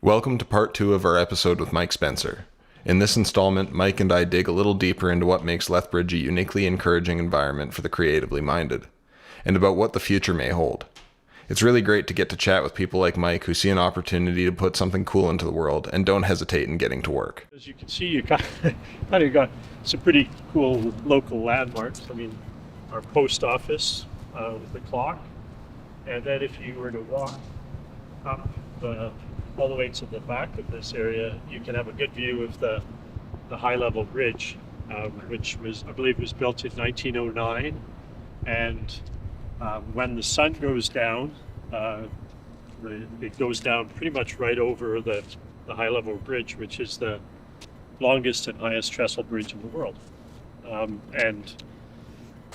Welcome to part 2 of our episode with Mike Spencer. In this installment, Mike and I dig a little deeper into what makes Lethbridge a uniquely encouraging environment for the creatively minded, and about what the future may hold. It's really great to get to chat with people like Mike who see an opportunity to put something cool into the world and don't hesitate in getting to work. As you can see, you got some pretty cool local landmarks. I mean, our post office with the clock, and then if you were to walk up all the way to the back of this area, you can have a good view of the high-level bridge, which was, I believe, was built in 1909. And when the sun goes down, it goes down pretty much right over the high-level bridge, which is the longest and highest trestle bridge in the world. And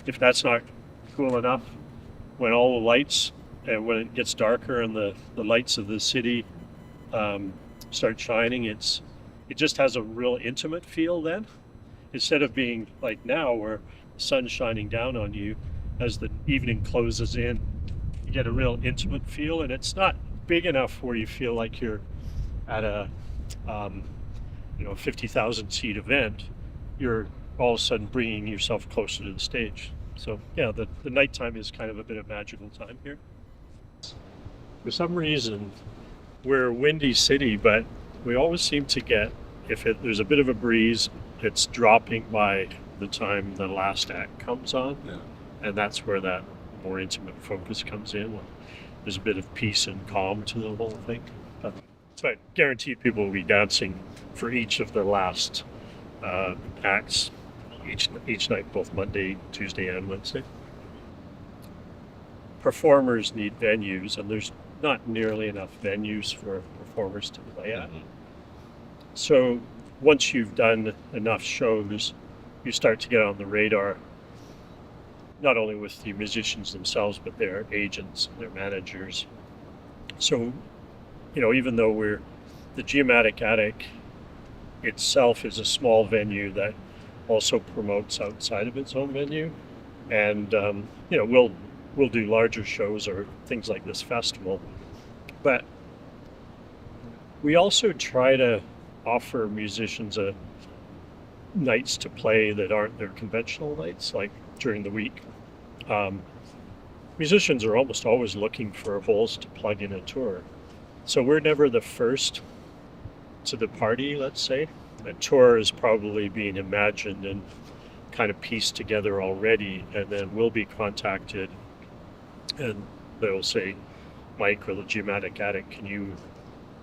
if that's not cool enough, when all the lights, and when it gets darker and the lights of the city start shining, it just has a real intimate feel then, instead of being like now where the sun's shining down on you. As the evening closes in, you get a real intimate feel, and it's not big enough where you feel like you're at a 50,000 seat event. You're all of a sudden bringing yourself closer to the stage. So yeah, the nighttime is kind of a bit of magical time here. For some reason, we're a windy city, but we always seem to get, there's a bit of a breeze, it's dropping by the time the last act comes on. Yeah. And that's where that more intimate focus comes in. There's a bit of peace and calm to the whole thing. So I guarantee people will be dancing for each of the last acts each night, both Monday, Tuesday, and Wednesday. Performers need venues, and there's not nearly enough venues for performers to play at. So once you've done enough shows, you start to get on the radar, not only with the musicians themselves, but their agents, their managers. So, even though the Geomatic Attic itself is a small venue that also promotes outside of its own venue, and we'll do larger shows or things like this festival. But we also try to offer musicians nights to play that aren't their conventional nights, like during the week. Musicians are almost always looking for holes to plug in a tour. So we're never the first to the party, let's say. A tour is probably being imagined and kind of pieced together already, and then we'll be contacted and they'll say, Mike or the Geomatic Attic, can you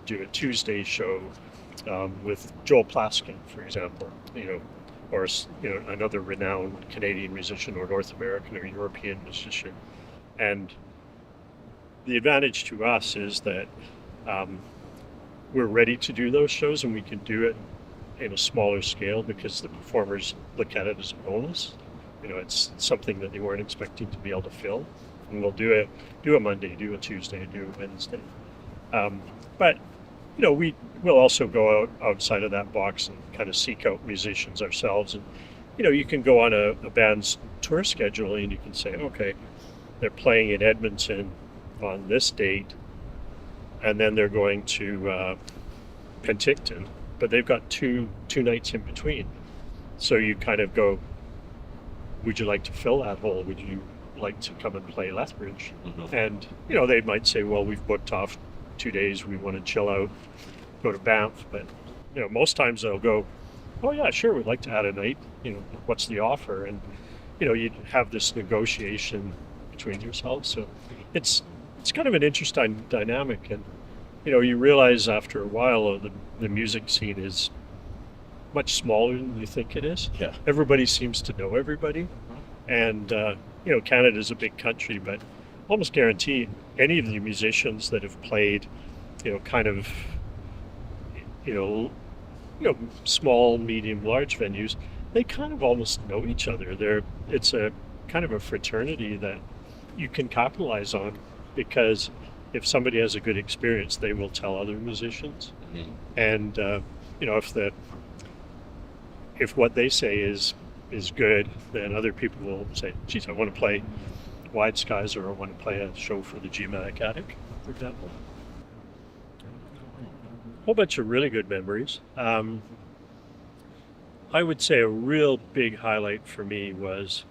do a Tuesday show with Joel Plaskin, for example, or another renowned Canadian musician or North American or European musician. And the advantage to us is that we're ready to do those shows, and we can do it in a smaller scale because the performers look at it as a bonus. It's something that they weren't expecting to be able to fill. And we'll do a Monday, do a Tuesday, do a Wednesday. But we'll also go outside of that box and kind of seek out musicians ourselves. And you can go on a band's tour schedule and you can say, okay, they're playing in Edmonton on this date, and then they're going to Penticton, but they've got two nights in between. So you kind of go, would you like to fill that hole? Would you like to come and play Lethbridge? Mm-hmm. And they might say, well, we've booked off 2 days, we want to chill out, go to Banff. But most times they'll go, oh yeah, sure, we'd like to add a night, what's the offer? And you'd have this negotiation between yourselves. So it's kind of an interesting dynamic. And you realize after a while the music scene is much smaller than you think it is. Yeah. Everybody seems to know everybody. And Canada's a big country, but almost guarantee any of the musicians that have played kind of, you know, small, medium, large venues, they kind of almost know each other. It's a kind of a fraternity that you can capitalize on, because if somebody has a good experience, they will tell other musicians. Mm-hmm. And if what they say is good, then other people will say, geez, I want to play Wide Skies, or I want to play a show for the Geomatic Attic, for example. A whole bunch of really good memories. I would say a real big highlight for me was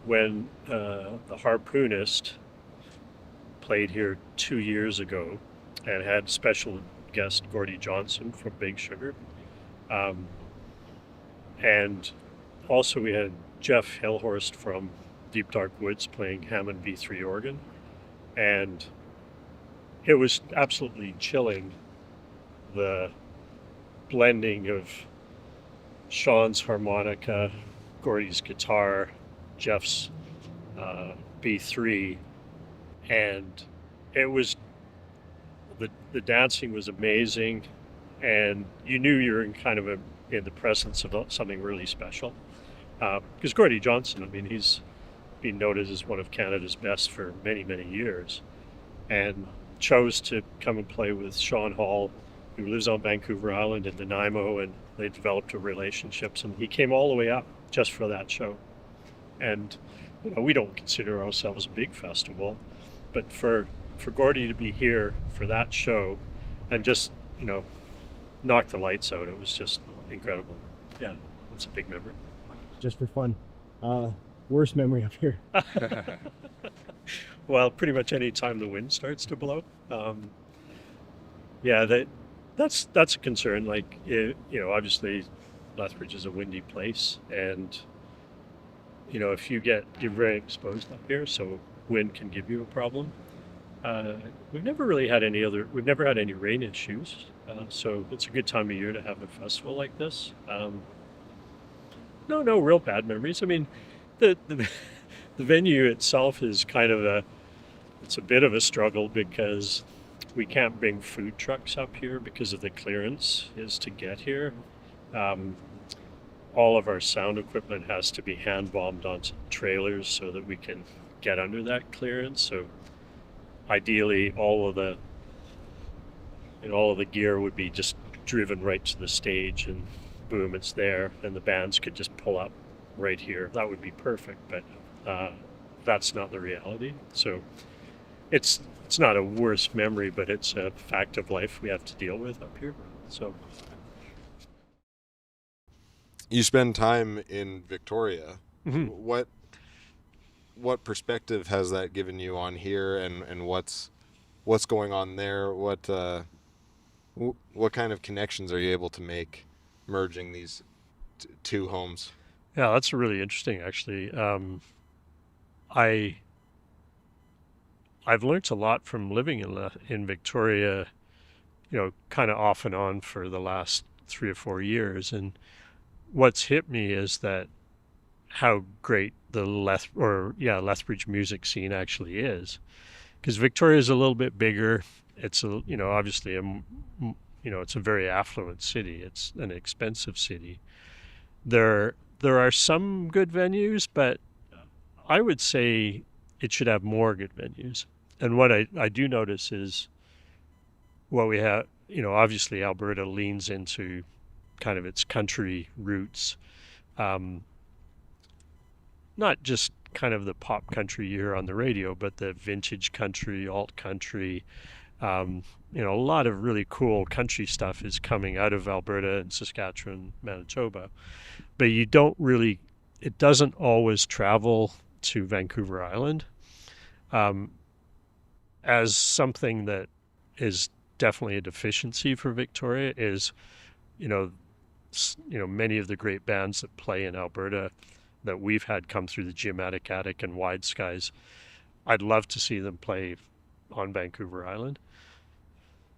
when the Harpoonist played here 2 years ago and had special guest Gordie Johnson from Big Sugar. And also we had Jeff Hillhorst from Deep Dark Woods playing Hammond B3 organ. And it was absolutely chilling, the blending of Sean's harmonica, Gordie's guitar, Jeff's B3, and it was, the dancing was amazing, and you knew you were in in the presence of something really special. Because Gordie Johnson, I mean, he's been noted as one of Canada's best for many, many years, and chose to come and play with Sean Hall, who lives on Vancouver Island in Nanaimo, and they developed a relationship, and he came all the way up just for that show. And we don't consider ourselves a big festival, but for Gordie to be here for that show and just knock the lights out, it was just incredible. Yeah, it's a big memory. Just for fun. Worst memory up here. Well, pretty much any time the wind starts to blow. That's a concern. Like, obviously Lethbridge is a windy place, and if you're very exposed up here, so wind can give you a problem. We've never had any rain issues, so it's a good time of year to have a festival like this. No real bad memories. I mean, the venue itself is it's a bit of a struggle, because we can't bring food trucks up here because of the clearance is to get here. All of our sound equipment has to be hand bombed onto trailers so that we can get under that clearance. So ideally, all of the gear would be just driven right to the stage, and boom, it's there, and the bands could just pull up right here. That would be perfect, but that's not the reality. So it's not a worse memory, but it's a fact of life we have to deal with up here. So you spend time in Victoria. Mm-hmm. What perspective has that given you on here, and what's going on there? What kind of connections are you able to make merging these two homes? Yeah, that's really interesting, actually. I've learned a lot from living in Victoria, kind of off and on for the last 3 or 4 years, and what's hit me is that how great the Lethbridge music scene actually is, because Victoria is a little bit bigger. It's obviously it's a very affluent city. It's an expensive city. There are some good venues, but I would say it should have more good venues. And what I do notice is what we have, obviously Alberta leans into kind of its country roots. Not just kind of the pop country you hear on the radio, but the vintage country, alt country. A lot of really cool country stuff is coming out of Alberta and Saskatchewan, Manitoba. But it doesn't always travel to Vancouver Island. As something that is definitely a deficiency for Victoria is, many of the great bands that play in Alberta that we've had come through the Geomatic Attic and Wide Skies, I'd love to see them play on Vancouver Island.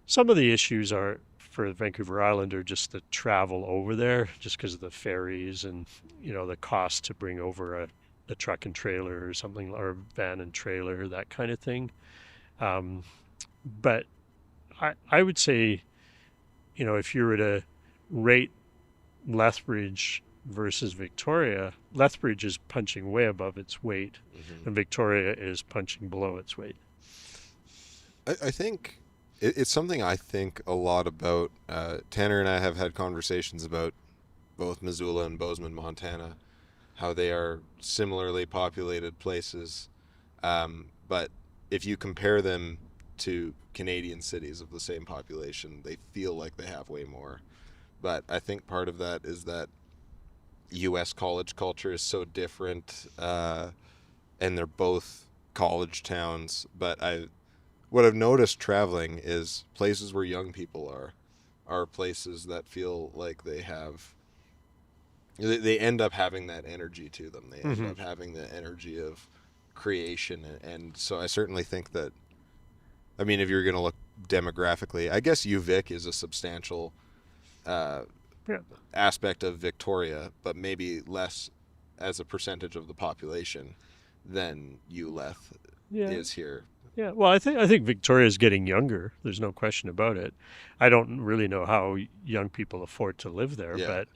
Some of the issues for Vancouver Island are just the travel over there, just because of the ferries and, the cost to bring over a truck and trailer or something, or van and trailer, that kind of thing. But I would say, if you were to rate Lethbridge versus Victoria, Lethbridge is punching way above its weight, and Victoria is punching below its weight. I think it's something I think a lot about. Tanner and I have had conversations about both Missoula and Bozeman, Montana, how they are similarly populated places. But if you compare them to Canadian cities of the same population, they feel like they have way more. But I think part of that is that U.S. college culture is so different, and they're both college towns. But what I've noticed traveling is places where young people are places that feel like they end up having that energy to them. They end up having the energy of creation. And so I certainly think that, I mean, if you're going to look demographically, I guess UVic is a substantial aspect of Victoria, but maybe less as a percentage of the population than ULeth is here. Yeah, well, I think Victoria is getting younger. There's no question about it. I don't really know how young people afford to live there, but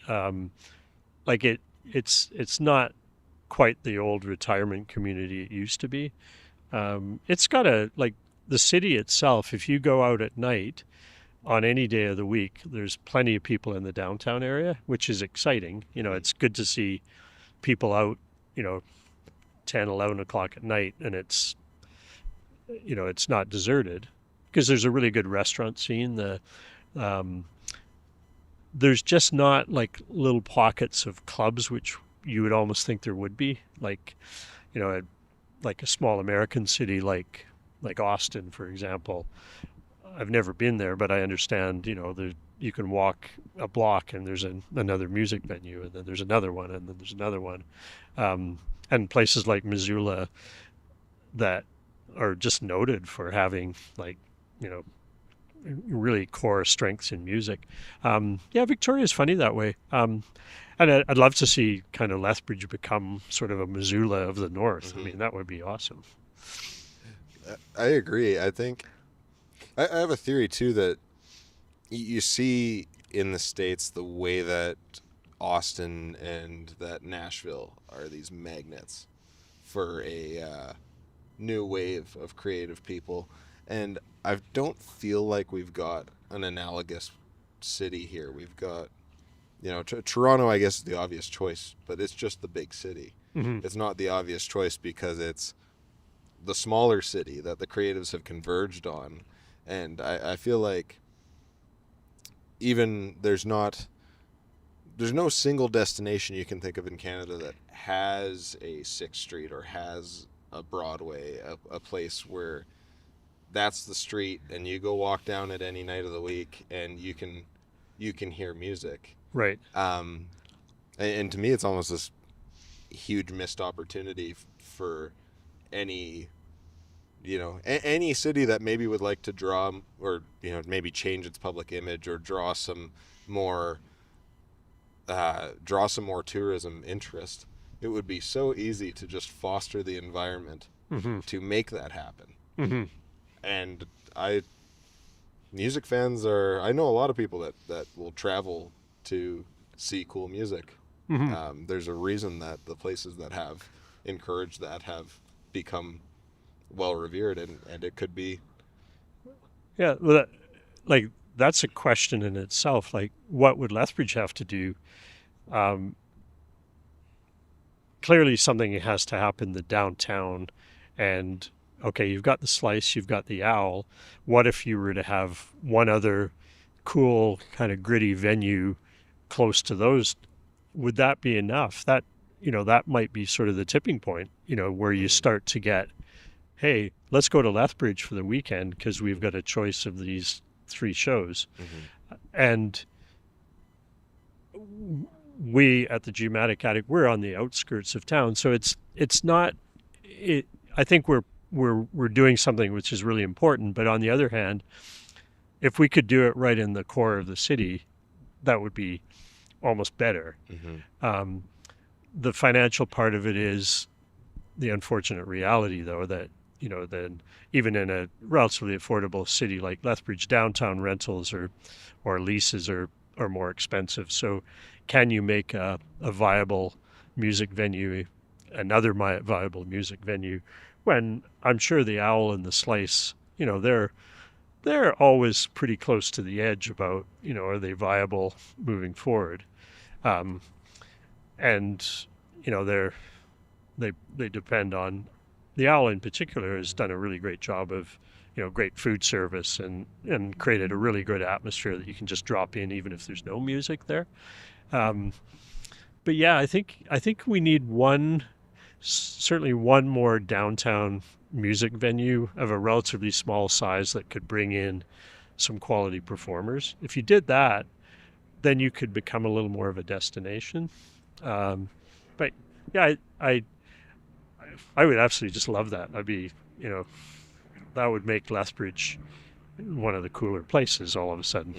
it's not quite the old retirement community it used to be. It's got the city itself. If you go out at night on any day of the week, there's plenty of people in the downtown area, which is exciting. It's good to see people out, 10, 11 o'clock at night, and it's not deserted, because there's a really good restaurant scene. There's just not like little pockets of clubs, which you would almost think there would be, like a small American city like Austin, for example. I've never been there, but I understand, you can walk a block and there's another music venue, and then there's another one, and then there's another one. And places like Missoula that are just noted for having really core strengths in music. Victoria's funny that way. And I'd love to see kind of Lethbridge become sort of a Missoula of the North. I mean, that would be awesome. I agree. I think I have a theory too, that you see in the States the way that Austin and that Nashville are these magnets for a new wave of creative people, and I don't feel like we've got an analogous city here. We've got, Toronto, I guess, is the obvious choice, but it's just the big city. It's not the obvious choice because it's the smaller city that the creatives have converged on. And I feel like even there's no single destination you can think of in Canada that has a 6th Street or has a Broadway, a place where that's the street and you go walk down it any night of the week and you can hear music. Right. And to me, it's almost this huge missed opportunity for any city that maybe would like to draw, or maybe change its public image, or draw some more tourism interest. It would be so easy to just foster the environment to make that happen. And music fans I know a lot of people that will travel to see cool music. There's a reason that the places that have encouraged that have become well revered, and it could be. Yeah, well, that's a question in itself. Like, what would Lethbridge have to do? Clearly, something has to happen the downtown, and okay, you've got the Slice, you've got the Owl. What if you were to have one other cool kind of gritty venue close to those? Would that be enough? That might be sort of the tipping point, where you start to get, hey, let's go to Lethbridge for the weekend because we've got a choice of these 3 shows. And we at the Geomatic Attic, we're on the outskirts of town, so it's not. I think we're doing something which is really important. But on the other hand, if we could do it right in the core of the city, that would be almost better. The financial part of it is the unfortunate reality, though, that than even in a relatively affordable city like Lethbridge. Downtown rentals or leases are more expensive. So can you make a viable music venue, another viable music venue, when I'm sure the Owl and the Slice, they're always pretty close to the edge about, are they viable moving forward? And, they depend on, the Owl in particular has done a really great job of, great food service and created a really good atmosphere that you can just drop in even if there's no music there. But yeah, I think we need certainly one more downtown music venue of a relatively small size that could bring in some quality performers. If you did that, then you could become a little more of a destination. But yeah, I would absolutely just love that. I'd be, that would make Lethbridge one of the cooler places all of a sudden,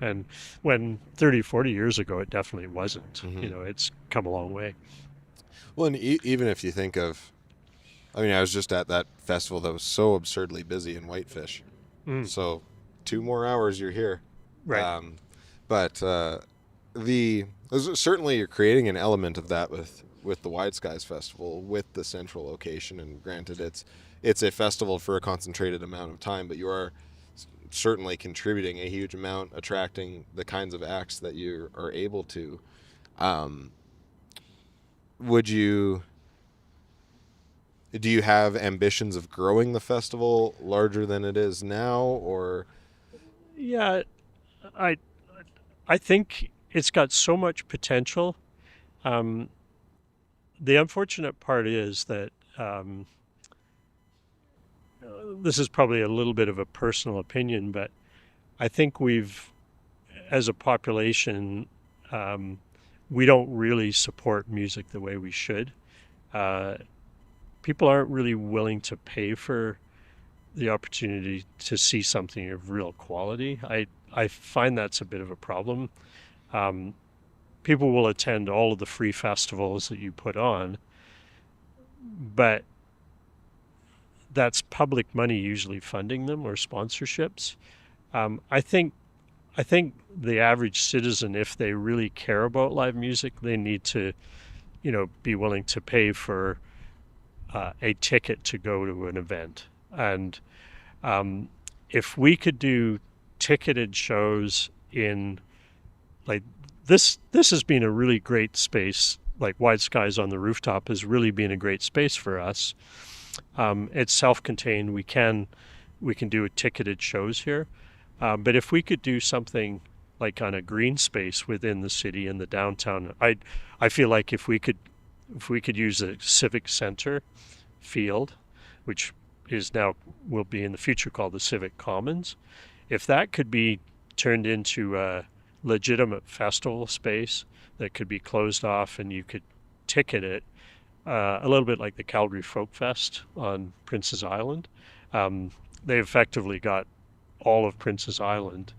and when 30, 40 years ago, it definitely wasn't. It's come a long way. Well, and even if you think of, I was just at that festival that was so absurdly busy in Whitefish. So 2 more hours, you're here. Right. But certainly you're creating an element of that with the Wide Skies Festival, with the central location. And granted, it's a festival for a concentrated amount of time, but you are certainly contributing a huge amount, attracting the kinds of acts that you are able to. Do you have ambitions of growing the festival larger than it is now, or? Yeah, I think it's got so much potential. The unfortunate part is that this is probably a little bit of a personal opinion, but I think as a population, we don't really support music the way we should. People aren't really willing to pay for the opportunity to see something of real quality. I find that's a bit of a problem. People will attend all of the free festivals that you put on, but that's public money usually funding them, or sponsorships. I think the average citizen, if they really care about live music, they need to, be willing to pay for a ticket to go to an event. And if we could do ticketed shows in, like, this has been a really great space. Like Wide Skies on the Rooftop has really been a great space for us. It's self-contained. We can do ticketed shows here. But if we could do something like on a green space within the city in the downtown, I feel like if we could use a civic center field, which will be in the future called the Civic Commons, if that could be turned into a legitimate festival space that could be closed off and you could ticket it, a little bit like the Calgary Folk Fest on Prince's Island. They effectively got all of Prince's Island,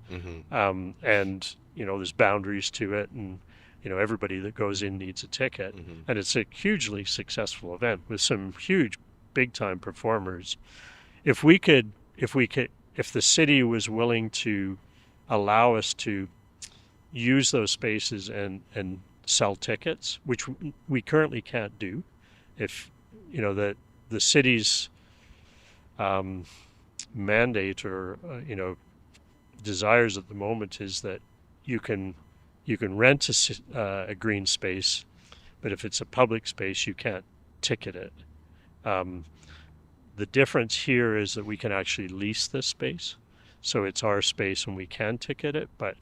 and there's boundaries to it, and everybody that goes in needs a ticket, and it's a hugely successful event with some huge big time performers. If the city was willing to allow us to use those spaces and sell tickets, which we currently can't do, if the city's mandate or desires at the moment is that you can rent a green space, but if it's a public space, you can't ticket it. The difference here is that we can actually lease this space, so it's our space and we can ticket it. But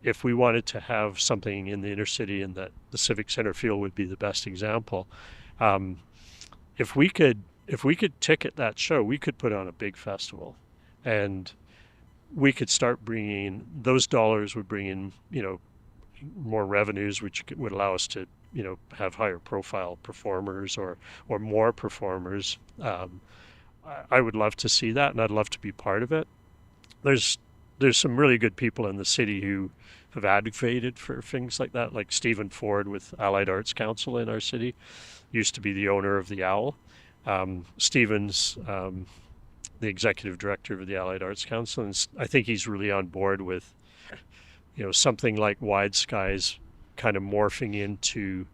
if we wanted to have something in the inner city, and that the Civic Center field would be the best example, if we could ticket that show, we could put on a big festival, and we could start bringing those dollars would bring in more revenues, which would allow us to have higher profile performers or more performers. I would love to see that, and I'd love to be part of it. There's some really good people in the city who have advocated for things like that, like Stephen Ford with Allied Arts Council in our city, used to be the owner of the Owl. Stevens, the executive director of the Allied Arts Council, and I think he's really on board with, something like Wide Skies kind of morphing into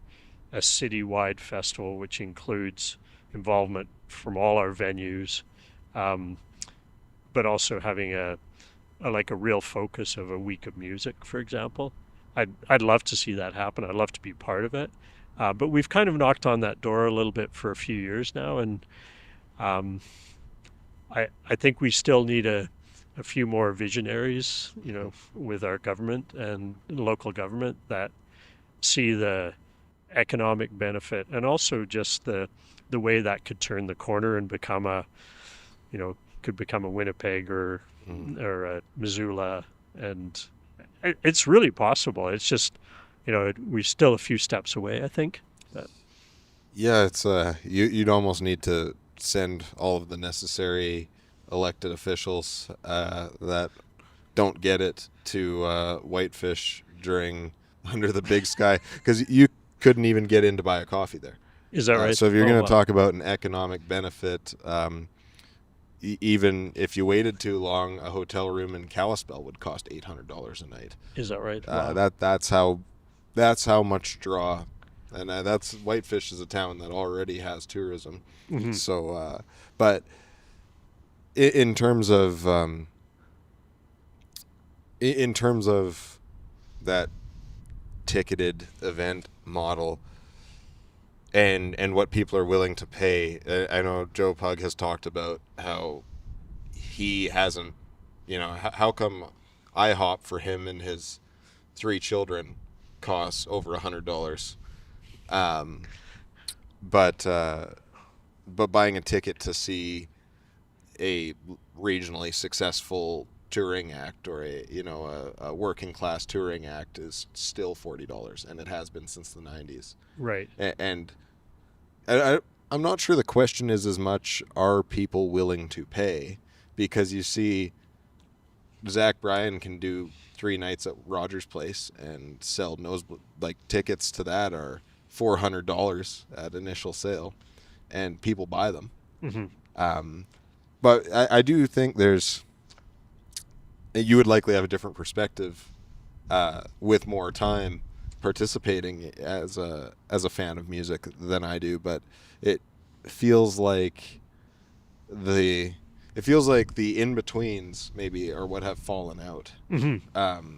a citywide festival, which includes involvement from all our venues, but also having a real focus of a week of music, for example. I'd love to see that happen. I'd love to be part of it. But we've kind of knocked on that door a little bit for a few years now, and I think we still need a few more visionaries, with our government and local government that see the economic benefit, and also just the way that could turn the corner and become a Winnipeg or a Missoula, and it's really possible. It's just, we're still a few steps away, I think. But. Yeah, it's you'd almost need to send all of the necessary elected officials that don't get it to Whitefish during Under the Big Sky, because you couldn't even get in to buy a coffee there. Is that right? So if you're going to talk about an economic benefit, even if you waited too long, a hotel room in Kalispell would cost $800 a night. Is that right? Wow. That's how much draw, and that's Whitefish is a town that already has tourism. Mm-hmm. So, but in terms of that ticketed event model, and what people are willing to pay. I know Joe Pug has talked about how he hasn't, how come IHOP for him and his 3 children costs over $100. But buying a ticket to see a regionally successful touring act or a working class touring act is still $40, and it has been since the 90s. Right. And I'm not sure the question is as much, are people willing to pay? Because you see Zach Bryan can do 3 nights at Rogers Place and sell tickets to that are $400 at initial sale, and people buy them. Mm-hmm. But I do think you would likely have a different perspective with more time participating as a fan of music than I do, but it feels like the in-betweens maybe are what have fallen out. Mm-hmm.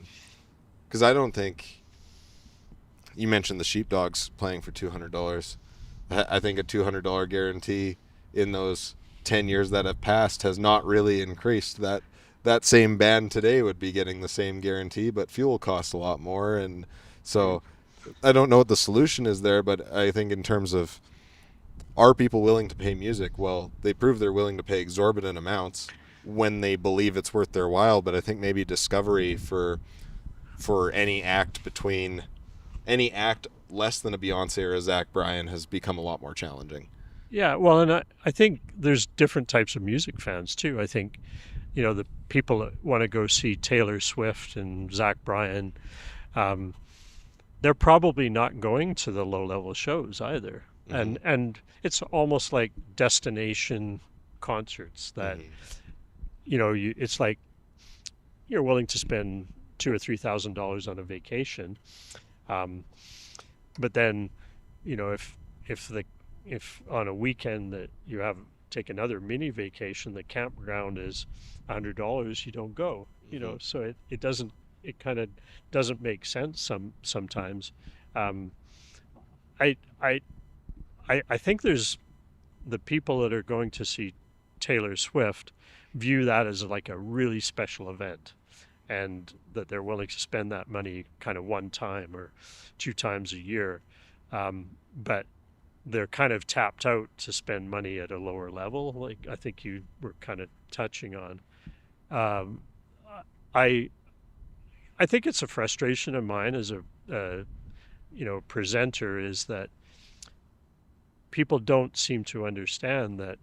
'Cause I don't think, you mentioned the Sheepdogs playing for $200. I think a $200 guarantee in those 10 years that have passed has not really increased. That same band today would be getting the same guarantee, but fuel costs a lot more. And so I don't know what the solution is there, but I think in terms of, are people willing to pay music? Well, they prove they're willing to pay exorbitant amounts when they believe it's worth their while. But I think maybe discovery for any act less than a Beyonce or a Zach Bryan has become a lot more challenging. Yeah, well, and I think there's different types of music fans too. I think, the people that want to go see Taylor Swift and Zach Bryan, they're probably not going to the low-level shows either. Mm-hmm. And it's almost like destination concerts that, mm-hmm. It's like you're willing to spend $2,000 or $3,000 on a vacation, but then, if on a weekend that you take another mini vacation, the campground is $100, you don't go. Mm-hmm. So it kind of doesn't make sense sometimes. I think there's the people that are going to see Taylor Swift view that as like a really special event, and that they're willing to spend that money kind of one time or 2 times a year. But they're kind of tapped out to spend money at a lower level, like I think you were kind of touching on. I think it's a frustration of mine as a presenter, is that people don't seem to understand that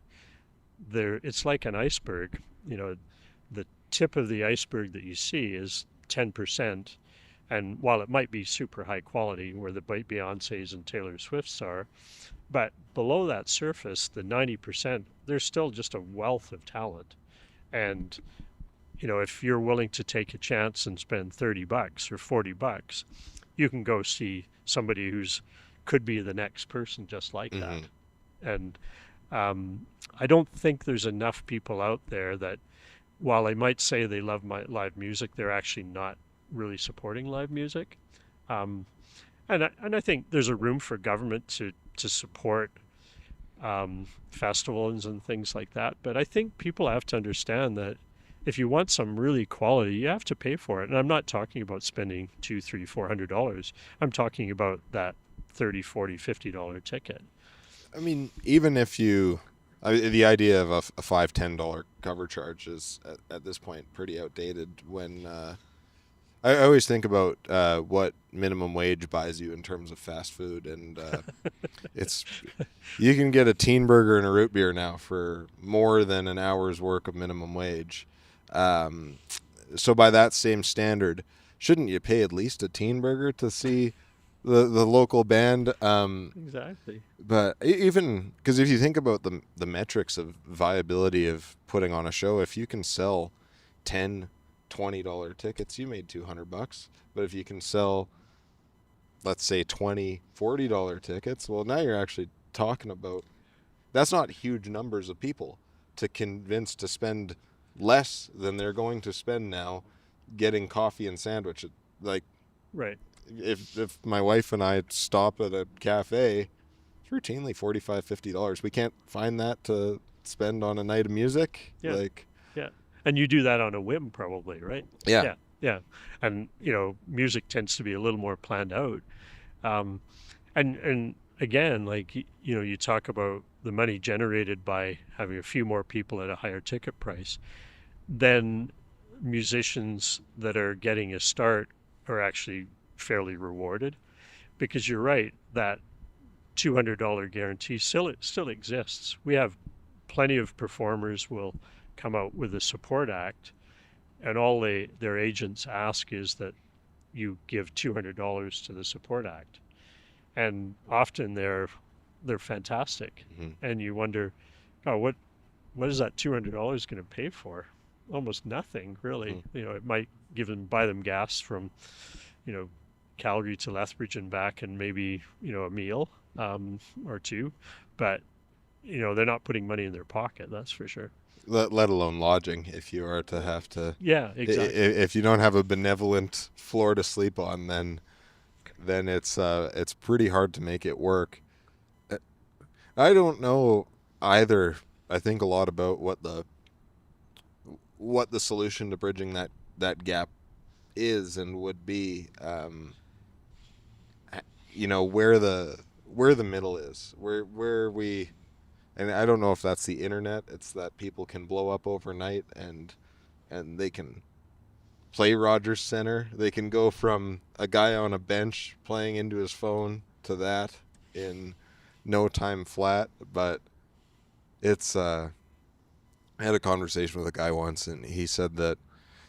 it's like an iceberg. The tip of the iceberg that you see is 10% And while it might be super high quality, where the Beyoncés and Taylor Swifts are, but below that surface, the 90%, there's still just a wealth of talent. And, if you're willing to take a chance and spend $30 or $40, you can go see somebody who's could be the next person just like that. And I don't think there's enough people out there that, while they might say they love live music, they're actually not really supporting live music. And I think there's a room for government to support festivals and things like that. But I think people have to understand that if you want some really quality, you have to pay for it. And I'm not talking about spending $200, $300, $400. I'm talking about that $30, $40, $50 ticket. I mean, even if the idea of a $5, $10 cover charge is at this point pretty outdated. When I always think about what minimum wage buys you in terms of fast food, and you can get a teen burger and a root beer now for more than an hour's work of minimum wage. So by that same standard, shouldn't you pay at least a teen burger to see the local band? Exactly. But even because if you think about the metrics of viability of putting on a show, if you can sell $10, $20 tickets, you made $200. But if you can sell, let's say, $20, $40 tickets, well, now you're actually talking about, that's not huge numbers of people to convince to spend less than they're going to spend now getting coffee and sandwich. Like, right. If my wife and I stop at a cafe, it's routinely $45, $50. We can't find that to spend on a night of music. Yeah. And you do that on a whim, probably, right? Yeah. And music tends to be a little more planned out. And again, like you talk about the money generated by having a few more people at a higher ticket price, then musicians that are getting a start are actually fairly rewarded, because you're right, that $200 guarantee still exists. We have plenty of performers will come out with a support act, and all their agents ask is that you give $200 to the support act, and often they're fantastic. And you wonder, what is that $200 going to pay for? Almost nothing, really. It might buy them gas from Calgary to Lethbridge and back, and maybe a meal or two, but they're not putting money in their pocket, that's for sure. Let alone lodging, if you are to have to. Yeah, exactly. If you don't have a benevolent floor to sleep on, then it's pretty hard to make it work. I don't know either. I think a lot about what the solution to bridging that gap is and would be. Where the middle is, where we. And I don't know if that's the internet. It's that people can blow up overnight and they can play Rogers Center. They can go from a guy on a bench playing into his phone to that in no time flat. But it's I had a conversation with a guy once, and he said that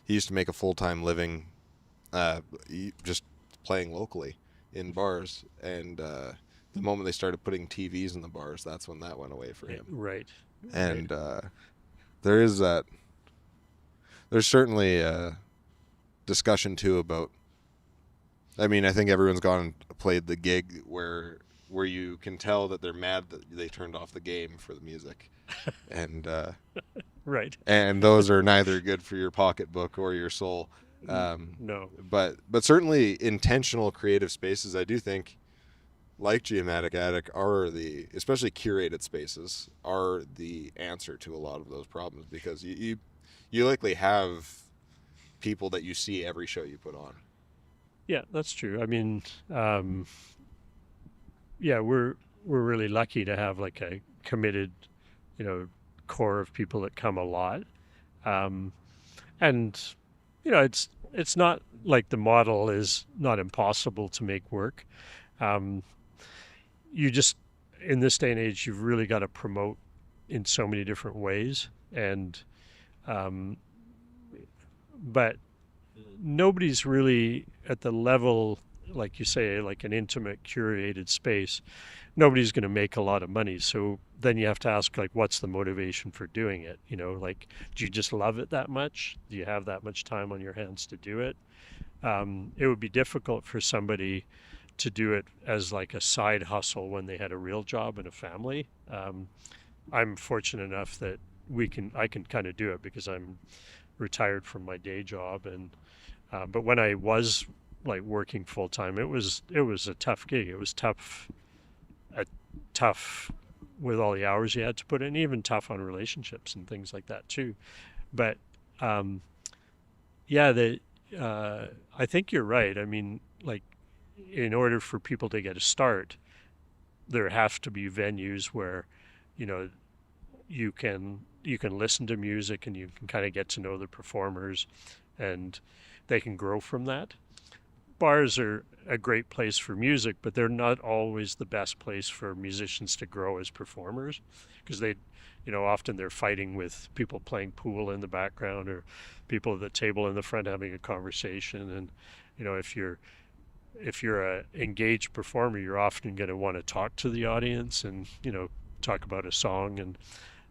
he used to make a full-time living just playing locally in bars, and the moment they started putting TVs in the bars, that's when that went away for him. Right. And there's certainly a discussion too about, I mean, I think everyone's gone and played the gig where you can tell that they're mad that they turned off the game for the music. And right. And those are neither good for your pocketbook or your soul. No. But certainly intentional creative spaces, I do think, like Geomatic Attic, especially curated spaces, are the answer to a lot of those problems, because you likely have people that you see every show you put on. Yeah, that's true. I mean, we're really lucky to have like a committed, core of people that come a lot, and it's not like the model is not impossible to make work. You just, in this day and age, you've really got to promote in so many different ways, and but nobody's really at the level, like you say, like an intimate, curated space, nobody's going to make a lot of money. So then you have to ask, like, what's the motivation for doing it? Like, do you just love it that much? Do you have that much time on your hands to do it? It would be difficult for somebody to do it as like a side hustle when they had a real job and a family. I'm fortunate enough that I can kind of do it because I'm retired from my day job, and but when I was like working full time, it was a tough gig. It was tough with all the hours you had to put in, even tough on relationships and things like that too. But yeah, I think you're right. I mean, like, in order for people to get a start, there have to be venues where, you can listen to music and you can kind of get to know the performers, and they can grow from that. Bars are a great place for music, but they're not always the best place for musicians to grow as performers, because often they're fighting with people playing pool in the background, or people at the table in the front having a conversation. And if you're a engaged performer, you're often going to want to talk to the audience and talk about a song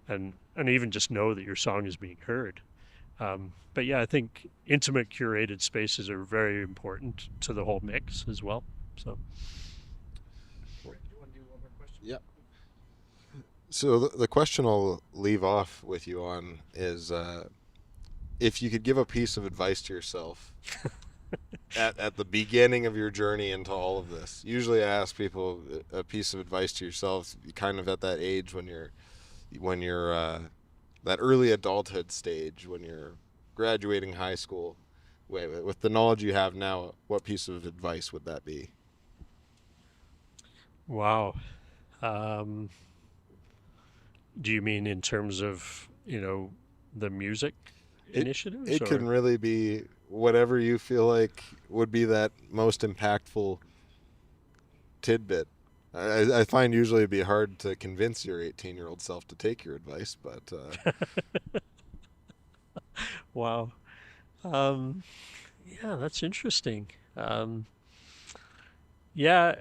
and even just know that your song is being heard. But yeah, I think intimate, curated spaces are very important to the whole mix as well. So, Do you want to do one more question? Yeah. So the question I'll leave off with you on is, if you could give a piece of advice to yourself at the beginning of your journey into all of this. Usually I ask people a piece of advice to yourself kind of at that age when you're that early adulthood stage, when you're graduating high school. With the knowledge you have now, what piece of advice would that be? wow. Do you mean in terms of, the music initiatives? It can really be whatever you feel like would be that most impactful tidbit. I find usually it'd be hard to convince your 18-year-old self to take your advice, but Wow. Yeah, that's interesting. Yeah,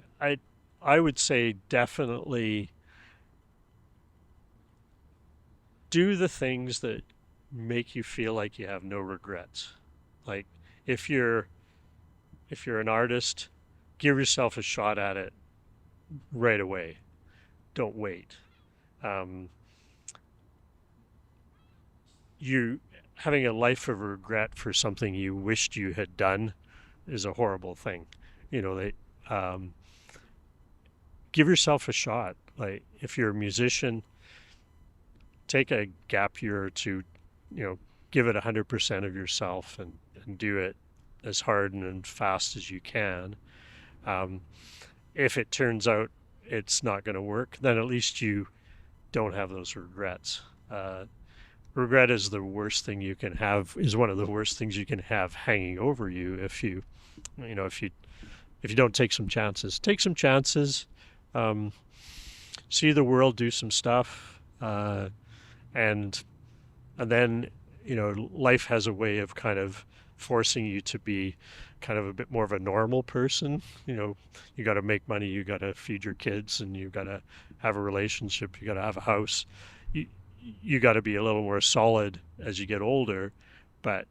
I would say definitely do the things that make you feel like you have no regrets. Like, if you're an artist, give yourself a shot at it right away. Don't wait. You having a life of regret for something you wished you had done is a horrible thing. Give yourself a shot. Like, if you're a musician, take a gap year or two, give it 100% of yourself and do it as hard and fast as you can. If it turns out it's not going to work, then at least you don't have those regrets. Regret is the worst thing you can have, is one of the worst things you can have hanging over you if you don't take some chances. Take some chances, see the world, do some stuff, and then, life has a way of kind of forcing you to be kind of a bit more of a normal person. You got to make money, you got to feed your kids, and you got to have a relationship, you got to have a house. You got to be a little more solid as you get older, but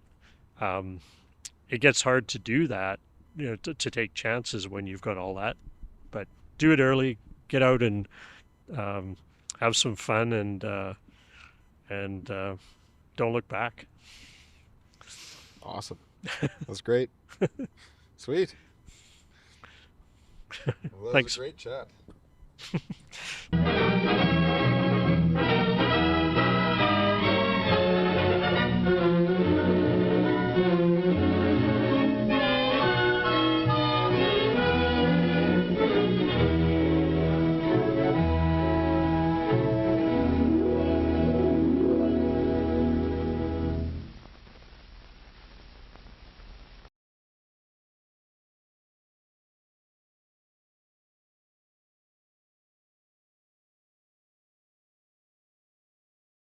it gets hard to do that, to take chances when you've got all that. But do it early, get out and have some fun, and don't look back. Awesome. That's great. Sweet. Well, that Thanks. was a great chat.